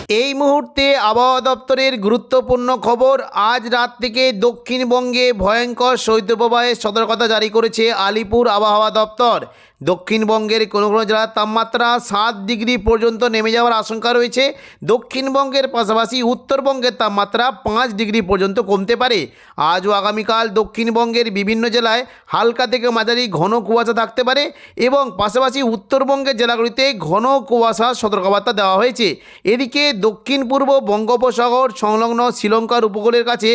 এই মুহূর্তে আবহাওয়া দপ্তরের গুরুত্বপূর্ণ খবর। আজ রাত থেকে দক্ষিণবঙ্গে ভয়ঙ্কর শৈত্যপ্রবাহের সতর্কতা জারি করেছে আলিপুর আবহাওয়া দপ্তর। দক্ষিণবঙ্গের কোনো কোনো জেলার তাপমাত্রা 7 ডিগ্রি পর্যন্ত নেমে যাওয়ার আশঙ্কা রয়েছে। দক্ষিণবঙ্গের পাশাপাশি উত্তরবঙ্গের তাপমাত্রা 5 ডিগ্রি পর্যন্ত কমতে পারে। আজ ও আগামীকাল দক্ষিণবঙ্গের বিভিন্ন জেলায় হালকা থেকে মাঝারি ঘন কুয়াশা থাকতে পারে এবং পাশাপাশি উত্তরবঙ্গের জেলাগুলিতে ঘন কুয়াশার সতর্কবার্তা দেওয়া হয়েছে। এদিকে দক্ষিণ পূর্ব বঙ্গোপসাগর সংলগ্ন শ্রীলঙ্কার উপকূলের কাছে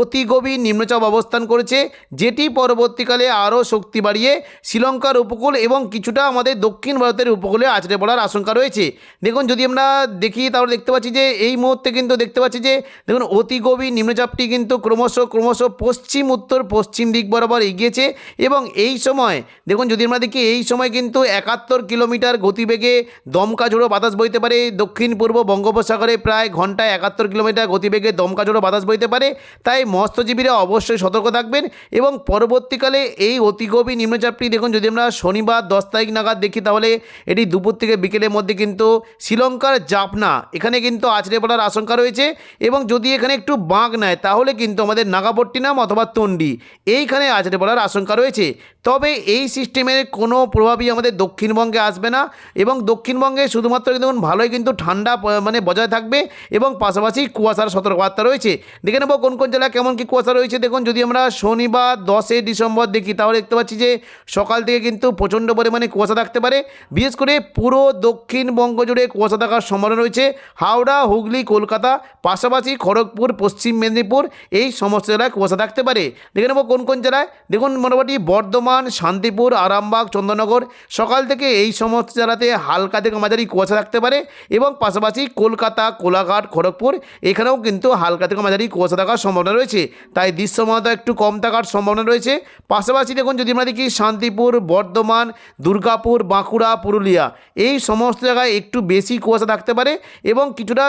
অতি গভীর নিম্নচাপ অবস্থান করেছে, যেটি পরবর্তীকালে আরও শক্তি বাড়িয়ে শ্রীলঙ্কার উপকূল এবং কিছুটা আমাদের দক্ষিণ ভারতের উপকূলে আছড়ে পড়ার আশঙ্কা রয়েছে। দেখুন, যদি আমরা দেখি তাহলে দেখতে পাচ্ছি যে এই মুহূর্তে কিন্তু দেখতে পাচ্ছি যে দেখুন অতি গভীর নিম্নচাপটি কিন্তু ক্রমশ পশ্চিম উত্তর পশ্চিম দিক বরাবর এগিয়েছে এবং এই সময় দেখুন, যদি আমরা দেখি এই সময় কিন্তু 71 কিলোমিটার গতিবেগে দমকা ঝোড়ো বাতাস বইতে পারে। দক্ষিণ পূর্ব বঙ্গোপসাগরে প্রায় ঘন্টায় 71 কিলোমিটার গতিবেগে দমকা ঝোড়ো বাতাস বইতে পারে। তাই মৎস্যজীবীরা অবশ্যই সতর্ক থাকবেন এবং পরবর্তীকালে এই অতি গভীর নিম্নচাপটি দেখুন, যদি আমরা শনিবার 10 তারিখ নাগাদ দেখি তাহলে এটি দুপুর থেকে বিকেলের মধ্যে কিন্তু শ্রীলঙ্কার জাফনা এখানে কিন্তু আছড়ে পড়ার আশঙ্কা রয়েছে এবং যদি এখানে একটু বাঁক নেয় তাহলে কিন্তু আমাদের নাগাপট্টিনাম অথবা তন্ডি এইখানে আছড়ে পড়ার আশঙ্কা রয়েছে। তবে এই সিস্টেমের কোনো প্রভাবই আমাদের দক্ষিণবঙ্গে আসবে না এবং দক্ষিণবঙ্গে শুধুমাত্র দেখুন ভালোই কিন্তু ঠান্ডা বজায় থাকবে এবং পাশাপাশি কুয়াশার সতর্কবার্তা রয়েছে। দেখে নেব কোন কোন জেলায় কেমন কী কুয়াশা রয়েছে। দেখুন, যদি আমরা শনিবার 10 ডিসেম্বর দেখি তাহলে দেখতে পাচ্ছি যে সকাল থেকে কিন্তু প্রচণ্ড পরিমাণে কুয়াশা থাকতে পারে। বিশেষ করে পুরো দক্ষিণবঙ্গ জুড়ে কুয়াশা থাকার সম্ভাবনা রয়েছে। হাওড়া, হুগলি, কলকাতা, পাশাপাশি খড়গপুর, পশ্চিম মেদিনীপুর এই সমস্ত জেলায় কুয়াশা থাকতে পারে। দেখে নেব কোন কোন জেলায়। দেখুন, মোটামুটি বর্ধমান, শান্তিপুর, আরামবাগ, চন্দননগর সকাল থেকে এই সমস্ত জেলাতে হালকা থেকে মাঝারি কুয়াশা থাকতে পারে এবং পাশাপাশি কলকাতা, কোলাঘাট, খড়গপুর এখানেও কিন্তু হালকা থেকে মাঝারি কুয়াশা থাকার সম্ভাবনা রয়েছে। তাই দৃশ্যমানতা একটু কম থাকার সম্ভাবনা রয়েছে। পাশাপাশি দেখুন, যদি আমরা দেখি শান্তিপুর, বর্ধমান, দুর্গাপুর, বাঁকুড়া, পুরুলিয়া এই সমস্ত জায়গায় একটু বেশি কুয়াশা থাকতে পারে এবং কিছুটা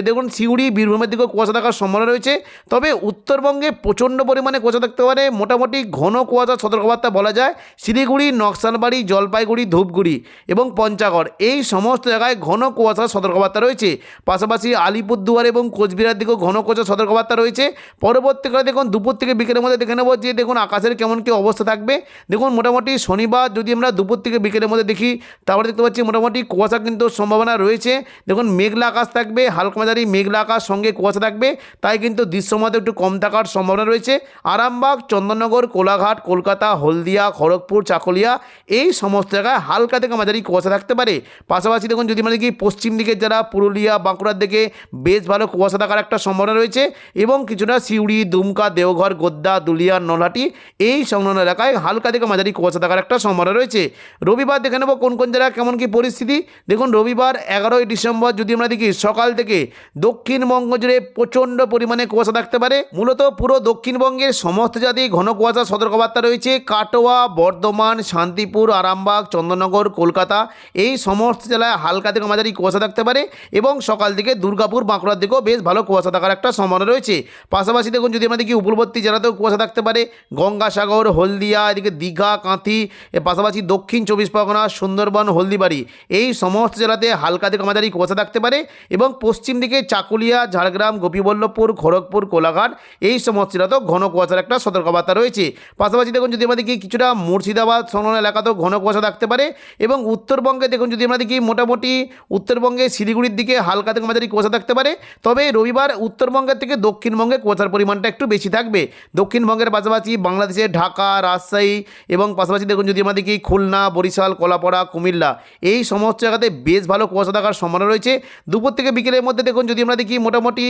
দেখুন সিউড়ি, বীরভূমের দিকেও কুয়াশা থাকার সম্ভাবনা রয়েছে। তবে উত্তরবঙ্গে প্রচণ্ড পরিমাণে কুয়াশা থাকতে পারে। মোটামুটি ঘন কুয়াশার সতর্কবার্তা বলা যায় শিলিগুড়ি, নকশালবাড়ি, জলপাইগুড়ি, ধূপগুড়ি এবং পঞ্চগড় এই সমস্ত জায়গায় ঘন কুয়াশার সতর্কবার্তা রয়েছে। পাশাপাশি আলিপুরদুয়ার এবং কোচবিহার দিকেও ঘন কুয়াশার সতর্কবার্তা রয়েছে। পরবর্তীকালে দেখুন দুপুর থেকে বিকেলের মধ্যে দেখে নেব যে দেখুন আকাশের কেমন কী অবস্থা থাকবে। দেখুন, মোটামুটি শনিবার যদি আমরা দুপুর থেকে বিকেলের মধ্যে দেখি তারপরে দেখতে পাচ্ছি মোটামুটি কুয়াশা কিন্তু সম্ভাবনা রয়েছে। দেখুন, মেঘলা আকাশ থাকবে, হালকা মাঝারি মেঘলা আকাশ সঙ্গে কুয়াশা থাকবে। তাই কিন্তু দৃশ্যমানতা একটু কম থাকার সম্ভাবনা রয়েছে। আরামবাগ, চন্দননগর, কোলাঘাট, কলকাতা, হলদিয়া, খড়গপুর, চাকুলিয়া এই সমস্ত জায়গায় হালকা থেকে মাঝারি কুয়াশা থাকতে পারে। পাশাপাশি দেখুন, যদি মানে কি পশ্চিম দিকের যারা পুরুলিয়া, বাঁকুড়ার দিকে বেশ ভালো কুয়াশা থাকার একটা সম্ভাবনা রয়েছে এবং কিছুটা সিউড়ি, দুমকা, দেওঘর, গোদ্দা, দুলিয়া, নলহাটি এই সংলগ্ন এলাকায় হালকা থেকে মাঝারি কুয়াশা থাকার একটা সম্ভাবনা রয়েছে। রবিবার দেখে নেব কোন কোন জায়গায় কেমন কী পরিস্থিতি। দেখুন, রবিবার 11 ডিসেম্বর যদি আমরা দেখি সকাল থেকে দক্ষিণবঙ্গ জুড়ে প্রচণ্ড পরিমাণে কুয়াশা থাকতে পারে। মূলত পুরো দক্ষিণবঙ্গের সমস্ত জায়গাতেই ঘন কুয়াশার সতর্কবার্তা রয়েছে। কাটোয়া, বর্ধমান, শান্তিপুর, আরামবাগ, চন্দননগর, কলকাতা এই সমস্ত জেলায় হালকা থেকে মাঝারি কুয়াশা থাকতে পারে এবং সকাল থেকে দুর্গাপুর, বাঁকুড়ার দিকেও বেশ ভালো কুয়াশা থাকার একটা সম্ভাবনা রয়েছে। পাশাপাশি দেখুন, যদি আমরা দেখি উপকূলবর্তী জেলাতেও কুয়াশা থাকতে পারে। গঙ্গাসাগর, হলদিয়া, এদিকে দীঘা, কাঁথি, এর পাশাপাশি দক্ষিণ 24 পরগনা, সুন্দরবন, হলদিবাড়ি এই সমস্ত জেলাতে হালকা থেকে মাঝারি কুয়াশা থাকতে পারে এবং পশ্চিম দিকে চাকুলিয়া, ঝাড়গ্রাম, গোপীবল্লভপুর, খড়গপুর, কোলাঘাট এই সমস্ত জেলাতেও ঘন কুয়াশার একটা সতর্কবার্তা রয়েছে। পাশাপাশি দেখুন, যদি আমরা দেখি কিছুটা মুর্শিদাবাদ সংলগ্ন এলাকাতেও ঘন কুয়াশা থাকতে পারে এবং উত্তরবঙ্গে দেখুন, যদি আমরা দেখি মোটামুটি উত্তরবঙ্গে শিলিগুড়ির দিকে হালকা থেকে মাঝারি কুয়াশা থাকতে পারে। তবে রবিবার উত্তরবঙ্গের থেকে দক্ষিণবঙ্গে কুয়াশার পরিমাণটা একটু বেশি থাকবে। দক্ষিণবঙ্গের পাশাপাশি বাংলাদেশের ঢাকা, রাজশাহী এবং পাশাপাশি দেখুন, যদি আমরা দেখি খুলনা, বরিশাল, কলাপাড়া, কুমিল্লা এই সমস্ত জায়গাতে বেশ ভালো কুয়াশা থাকার সম্ভাবনা রয়েছে। দুপুর থেকে বিকেলের মধ্যে দেখুন, যদি আমরা দেখি মোটামুটি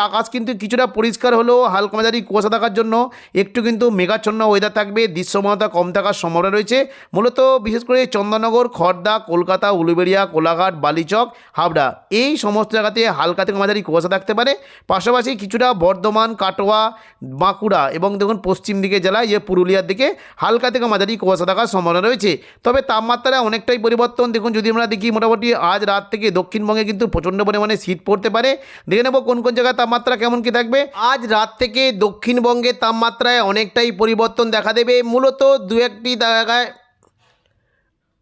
আকাশ কিন্তু কিছুটা পরিষ্কার হলেও হালকা মাঝারি কুয়াশা থাকার জন্য একটু কিন্তু মেঘাচ্ছন্ন ওয়েদার থাকবে। দৃশ্যমানতা কম থাকার সম্ভাবনা রয়েছে। মূলত বিশেষ করে চন্দননগর, খড়দা, কলকাতা, উলুবেড়িয়া, কোলাঘাট, বালিচক, হাবড়া এই সমস্ত জায়গাতে হালকা থেকে মাঝারি কুয়াশা থাকতে পারে। পাশাপাশি কিছুটা বর্ধমান, কাটোয়া, বাঁকুড়া এবং দেখুন পশ্চিম দিকে জেলায় পুরুলিয়ার দিকে হালকা থেকে মাঝারি কুয়াশা থাকার সম্ভাবনা রয়েছে। তবে তাপমাত্রা অনেকটাই পরিবর্তন। দেখুন, যদি আমরা দেখি মোটামুটি আজ রাত থেকে দক্ষিণবঙ্গে কিন্তু প্রচণ্ড পরিমাণে শীত পড়তে পারে। দেখে নেব কোন কোন জায়গায় তাপমাত্রা কেমন কী থাকবে। আজ রাত থেকে দক্ষিণবঙ্গের তাপমাত্রায় অনেকটাই পরিবর্তন দেখা দেবে। মূলত দু একটি জায়গায়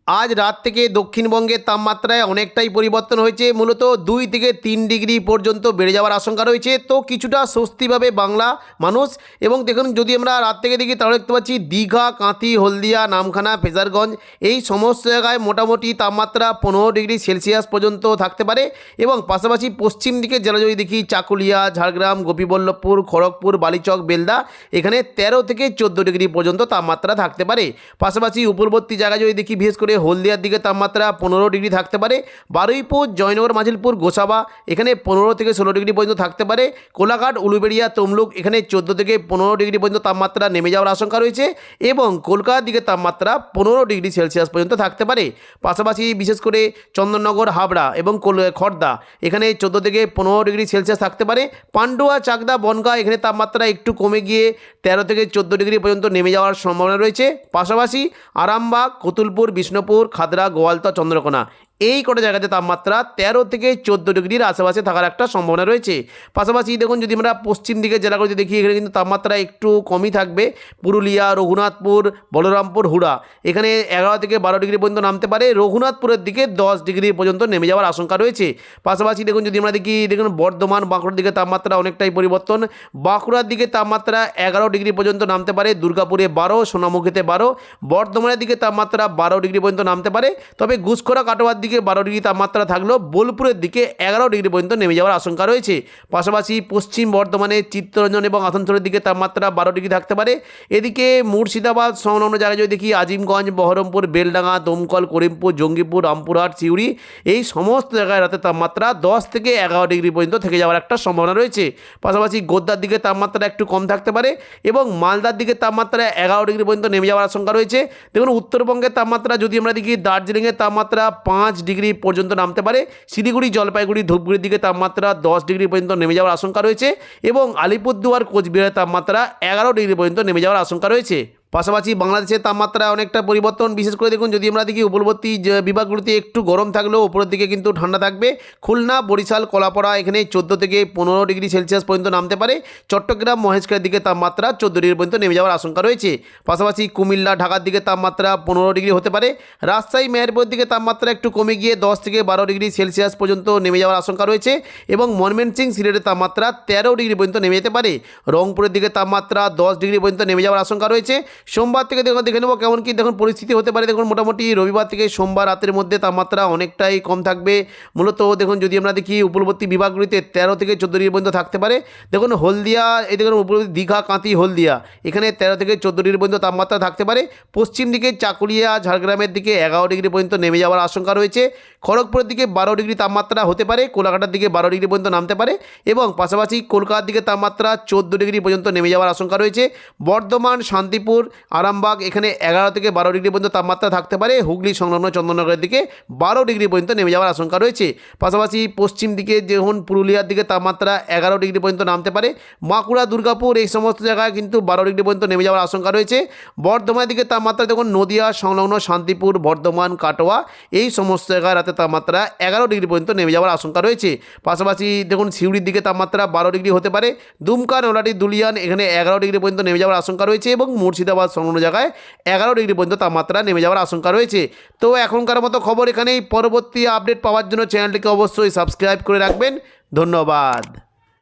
আজ রাত থেকে দক্ষিণবঙ্গের তাপমাত্রায় অনেকটাই পরিবর্তন হয়েছে, মূলত 2 থেকে 3 ডিগ্রি পর্যন্ত বেড়ে যাওয়ার আশঙ্কা রয়েছে। তো কিছুটা স্বস্তি পাবে বাংলা মানুষ। এবং দেখুন, যদি আমরা রাত থেকে দেখি তাহলে দেখতে পাচ্ছি দীঘা, কাঁথি, হলদিয়া, নামখানা, ফেজারগঞ্জ এই সমস্ত জায়গায় মোটামুটি তাপমাত্রা 15 ডিগ্রি সেলসিয়াস পর্যন্ত থাকতে পারে। এবং পাশাপাশি পশ্চিম দিকে জেলা যদি দেখি চাকুলিয়া, ঝাড়গ্রাম, গোপীবল্লভপুর, খড়গপুর, বালিচক, বেলদা এখানে 13 থেকে 14 ডিগ্রি পর্যন্ত তাপমাত্রা থাকতে পারে। পাশাপাশি উপরবর্তী জায়গায় যদি দেখি বিশেষ করে হলদিয়ার দিকে তাপমাত্রা 15 ডিগ্রি থাকতে পারে। বারুইপুর, জয়নগর, মাঝিলপুর, গোসাবা এখানে 15 থেকে 16 ডিগ্রি পর্যন্ত থাকতে পারে। কোলাঘাট, উলুবেড়িয়া, তমলুক এখানে 14 থেকে 15 ডিগ্রি পর্যন্ত তাপমাত্রা নেমে যাওয়ার আশঙ্কা রয়েছে। এবং কলকাতার দিকে তাপমাত্রা 15 ডিগ্রি সেলসিয়াস পর্যন্ত থাকতে পারে। পাশাপাশি বিশেষ করে চন্দননগর, হাবড়া এবং খড়দা এখানে 14 থেকে 15 ডিগ্রি সেলসিয়াস থাকতে পারে। পান্ডুয়া, চাকদা, বনগাঁ এখানে তাপমাত্রা একটু কমে গিয়ে 13 থেকে 14 ডিগ্রি পর্যন্ত নেমে যাওয়ার সম্ভাবনা রয়েছে। পাশাপাশি আরামবাগ, কতুলপুর, বিষ্ণুপুর, খাদরা, গোয়ালতা, চন্দ্রকোনা এই কটা জায়গাতে তাপমাত্রা 13 থেকে 14 ডিগ্রির আশেপাশে থাকার একটা সম্ভাবনা রয়েছে। পাশাপাশি দেখুন, যদি আমরা পশ্চিম দিকের জেলাগুলো দেখি এখানে কিন্তু তাপমাত্রা একটু কমই থাকবে। পুরুলিয়া, রঘুনাথপুর, বলরামপুর, হুড়া এখানে 11 থেকে 12 ডিগ্রি পর্যন্ত নামতে পারে। রঘুনাথপুরের দিকে 10 ডিগ্রি পর্যন্ত নেমে যাওয়ার আশঙ্কা রয়েছে। পাশাপাশি দেখুন, যদি আমরা দেখুন বর্ধমান, বাঁকুড়ার দিকে তাপমাত্রা অনেকটাই পরিবর্তন। বাঁকুড়ার দিকে তাপমাত্রা 11 ডিগ্রি পর্যন্ত নামতে পারে। দুর্গাপুরে 12, সোনামুখীতে 12, বর্ধমানের দিকে তাপমাত্রা 12 ডিগ্রি পর্যন্ত নামতে পারে। তবে গুসকরা, কাটোয়ার দিকে 12 ডিগ্রি তাপমাত্রা থাকলেও বোলপুরের দিকে 11 ডিগ্রি পর্যন্ত নেমে যাওয়ার আশঙ্কা রয়েছে। পাশাপাশি পশ্চিম বর্ধমানে চিত্তরঞ্জন এবং আসানসোলের দিকে তাপমাত্রা 12 ডিগ্রি থাকতে পারে। এদিকে মুর্শিদাবাদ সংলগ্ন জায়গায় যদি দেখি আজিমগঞ্জ, বহরমপুর, বেলডাঙ্গা, দমকল, করিমপুর, জঙ্গিপুর, রামপুরহাট, সিউড়ি এই সমস্ত জায়গায় রাতে তাপমাত্রা 10 থেকে 11 ডিগ্রি পর্যন্ত থেকে যাওয়ার একটা সম্ভাবনা রয়েছে। পাশাপাশি গোদ্দার দিকে তাপমাত্রা একটু কম থাকতে পারে এবং মালদার দিকে তাপমাত্রা 11 ডিগ্রি পর্যন্ত নেমে যাওয়ার আশঙ্কা রয়েছে। দেখুন, উত্তরবঙ্গের তাপমাত্রা যদি আমরা দেখি দার্জিলিংয়ের তাপমাত্রা 5 ডিগ্রি পর্যন্ত নামতে পারে। শিলিগুড়ি, জলপাইগুড়ি, ধূপগুড়ির দিকে তাপমাত্রা 10 ডিগ্রি পর্যন্ত নেমে যাওয়ার আশঙ্কা রয়েছে এবং আলিপুরদুয়ার, কোচবিহারের তাপমাত্রা 11 ডিগ্রি পর্যন্ত নেমে যাওয়ার আশঙ্কা রয়েছে। পাশাপাশি বাংলাদেশের তাপমাত্রা অনেকটা পরিবর্তন। বিশেষ করে দেখুন, যদি আমরা দেখি উপকূলবর্তী বিভাগগুলিতে একটু গরম থাকলেও উপরের দিকে কিন্তু ঠান্ডা থাকবে। খুলনা, বরিশাল, কলাপাড়া এখানে 14 থেকে 15 ডিগ্রি সেলসিয়াস পর্যন্ত নামতে পারে। চট্টগ্রাম, মহেশখালীর দিকে তাপমাত্রা 14 ডিগ্রি পর্যন্ত নেমে যাওয়ার আশঙ্কা রয়েছে। পাশাপাশি কুমিল্লা, ঢাকার দিকে তাপমাত্রা 15 ডিগ্রি হতে পারে। রাজশাহী, মেহেরপুরের দিকে তাপমাত্রা একটু কমে গিয়ে 10 থেকে 12 ডিগ্রি সেলসিয়াস পর্যন্ত নেমে যাওয়ার আশঙ্কা রয়েছে এবং ময়মনসিংহ, সিলেটের তাপমাত্রা 13 ডিগ্রি পর্যন্ত নেমে যেতে পারে। রংপুরের দিকে তাপমাত্রা 10 ডিগ্রি পর্যন্ত নেমে যাওয়ার আশঙ্কা রয়েছে। সোমবার থেকে দেখে নেব কেমন কি দেখুন পরিস্থিতি হতে পারে। দেখুন, মোটামুটি রবিবার থেকে সোমবার রাতের মধ্যে তাপমাত্রা অনেকটাই কম থাকবে। মূলত দেখুন, যদি আমরা দেখি উপকূলবর্তী বিভাগগুলিতে 13 থেকে 14 ডিগ্রি পর্যন্ত থাকতে পারে। দেখুন, হলদিয়া এই দেখুন উপকূলবর্তী দীঘা, কাঁথি, হলদিয়া এখানে 13 থেকে 14 ডিগ্রি পর্যন্ত তাপমাত্রা থাকতে পারে। পশ্চিম দিকে চাকুলিয়া, ঝাড়গ্রামের দিকে 11 ডিগ্রি পর্যন্ত নেমে যাওয়ার আশঙ্কা রয়েছে। খড়গপুরের দিকে 12 ডিগ্রি তাপমাত্রা হতে পারে। কোলাঘাটের দিকে 12 ডিগ্রি পর্যন্ত নামতে পারে এবং পাশাপাশি কলকাতার দিকে তাপমাত্রা 14 ডিগ্রি পর্যন্ত নেমে যাওয়ার আশঙ্কা রয়েছে। বর্ধমান, শান্তিপুর, আরামবাগ এখানে 11 থেকে 12 ডিগ্রি পর্যন্ত তাপমাত্রা থাকতে পারে। হুগলি সংলগ্ন চন্দননগরের দিকে 12 ডিগ্রি পর্যন্ত নেমে যাওয়ার আশঙ্কা রয়েছে। পাশাপাশি পশ্চিম দিকে যেমন পুরুলিয়ার দিকে তাপমাত্রা 11 ডিগ্রি পর্যন্ত নামতে পারে। বাঁকুড়া, দুর্গাপুর এই সমস্ত জায়গায় কিন্তু 12 ডিগ্রি পর্যন্ত নেমে যাওয়ার আশঙ্কা রয়েছে। বর্ধমানের দিকে তাপমাত্রা দেখুন নদিয়া সংলগ্ন শান্তিপুর, বর্ধমান, কাটোয়া এই সমস্ত জায়গায় রাতে তাপমাত্রা 11 ডিগ্রি পর্যন্ত নেমে যাওয়ার আশঙ্কা রয়েছে। পাশাপাশি দেখুন সিউড়ির দিকে তাপমাত্রা 12 ডিগ্রি হতে পারে। দুমকা, নলাটি, দুলিয়ান এখানে 11 ডিগ্রি পর্যন্ত নেমে যাওয়ার আশঙ্কা রয়েছে এবং মুর্শিদাবাদ সংলগ্ন জায়গায় 11 ডিগ্রি পর্যন্ত তাপমাত্রা নেমে যাওয়ার আশঙ্কা রয়েছে। তো এখনকার মতো খবর এখানেই। পরবর্তী আপডেট পাওয়ার জন্য চ্যানেলটিকে অবশ্যই সাবস্ক্রাইব করে রাখবেন। ধন্যবাদ।